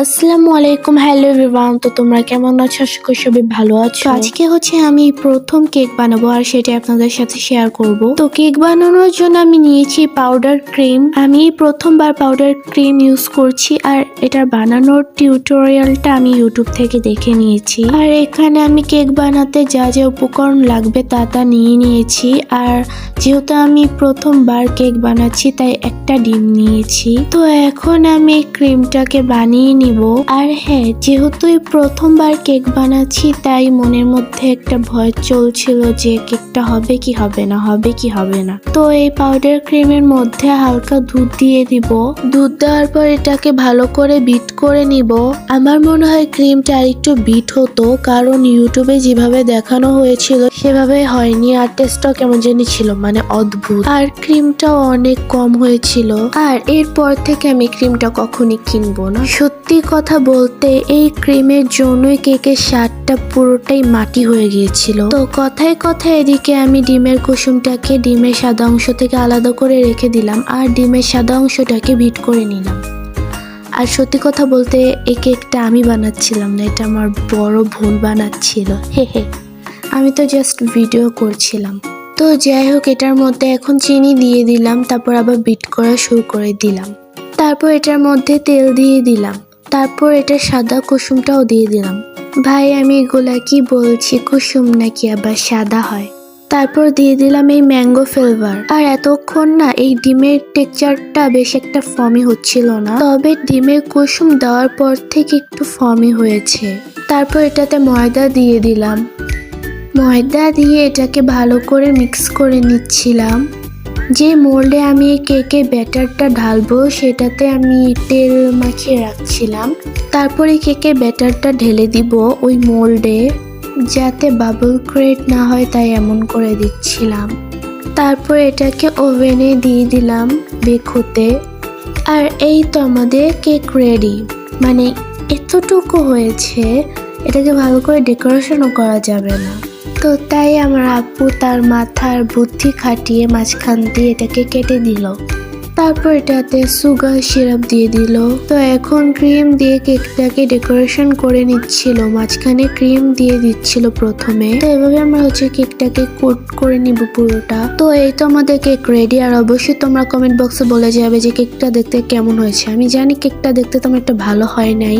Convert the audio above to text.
আসসালামু আলাইকুম, hello everyone. তো তোমরা কেমন আছো? আশা করি সবাই ভালো আছো। আজকে আমি প্রথম কেক বানাবো আর সেটা আপনাদের সাথে শেয়ার করব। তো কেক বানানোর জন্য আমি নিয়েছি পাউডার ক্রিম। আমি প্রথমবার পাউডার ক্রিম ইউজ করছি আর এটার বানানোর টিউটোরিয়ালটা আমি ইউটিউব থেকে দেখে নিয়েছি। আর এখানে আমি কেক বানাতে যা যা উপকরণ লাগবে তা নিয়ে নিয়েছি। আর যেহেতু আমি প্রথমবার কেক বানাচ্ছি তাই একটা ডিম নিয়েছি। তো এখন আমি ক্রিমটাকে বানিয়ে নিব। আর হ্যাঁ, যেহেতু প্রথমবার কেক বানাচ্ছি তাই মনের মধ্যে একটা ভয় চলছিল যে কেকটা হবে কি হবে না, হবে কি হবে না। তো এই পাউডার ক্রিমের মধ্যে হালকা দুধ দিয়ে দিব। দুধ দেওয়ার পর এটাকে ভালো করে বিট করে নিব। আমার মনে হয় ক্রিমটা আর একটু বিট হতো, কারণ ইউটিউবে যেভাবে দেখানো হয়েছিল সেভাবে হয়নি। আর টেস্টটাও কেমন জানি ছিল, মানে অদ্ভুত। আর ক্রিমটাও অনেক কম হয়েছিল। আর এরপর থেকে আমি ক্রিমটা কখনই কিনবো না। সত্যি কথা বলতে এই ক্রিমের জন্যই কেকের স্বাদটা পুরোটাই মাটি হয়ে গিয়েছিল। তো কথায় কথায় এদিকে আমি ডিমের কুসুমটাকে ডিমের সাদা অংশ থেকে আলাদা করে রেখে দিলাম আর ডিমের সাদা অংশটাকে বিট করে নিলাম। আর সত্যি কথা বলতে এই কেকটা আমি বানাচ্ছিলাম না, এটা আমার বড় বোন বানাচ্ছিল। হে, আমি তো জাস্ট ভিডিও করছিলাম। তো যাই হোক, এটার মধ্যে এখন চিনি দিয়ে দিলাম, তারপর আবার বিট করা শুরু করে দিলাম। তারপর এটার মধ্যে তেল দিয়ে দিলাম, তারপর এটা সাদা কুসুমটাও দিয়ে দিলাম। ভাই, আমি এগুলা কি বলছি, কুসুম নাকি আবার সাদা হয়। তারপর দিয়ে দিলাম এই ম্যাঙ্গো ফ্লেভার। আর এতক্ষণ না এই ডিমের টেক্সচারটা বেশ একটা ফর্মি হচ্ছিল না, তবে ডিমের কুসুম দেওয়ার পর থেকে একটু ফর্মি হয়েছে। তারপর এটাতে ময়দা দিয়ে দিলাম। ময়দা দিয়ে এটাকে ভালো করে মিক্স করে নিচ্ছিলাম। যে মোল্ডে আমি কেকের ব্যাটারটা ঢালবো সেটাতে আমি তেল মাখিয়ে রাখছিলাম। তারপরে কেকের ব্যাটারটা ঢেলে দিব ওই মোল্ডে, যাতে বাবল ক্রিয়েট না হয় তাই এমন করে দিচ্ছিলাম। তারপর এটাকে ওভেনে দিয়ে দিলাম বেক হতে। আর এই তো আমাদের কেক রেডি। মানে এতটুকু হয়েছে, এটাকে ভালো করে ডেকোরেশনও করা যাবে না। তো তাই আমার আপু তার মাথার বুদ্ধি খাটিয়ে মাঝখান দিয়ে এটাকে কেটে দিল। তারপর এটাতে সুগার সিরাপ দিয়ে দিল। তো এখন ক্রিম দিয়ে কেকটাকে ডেকোরেশন করে নিচ্ছিল, মাঝখানে ক্রিম দিয়ে দিচ্ছিল প্রথমে। তো এভাবে আমরা কেকটাকে কোট করে নিব পুরোটা। তো এই তো আমাদের কেক রেডি। আর অবশ্যই তোমরা কমেন্ট বক্সে বলে যাবে যে কেকটা দেখতে কেমন হয়েছে। আমি জানি কেকটা দেখতে তেমন একটা ভালো হয় নাই।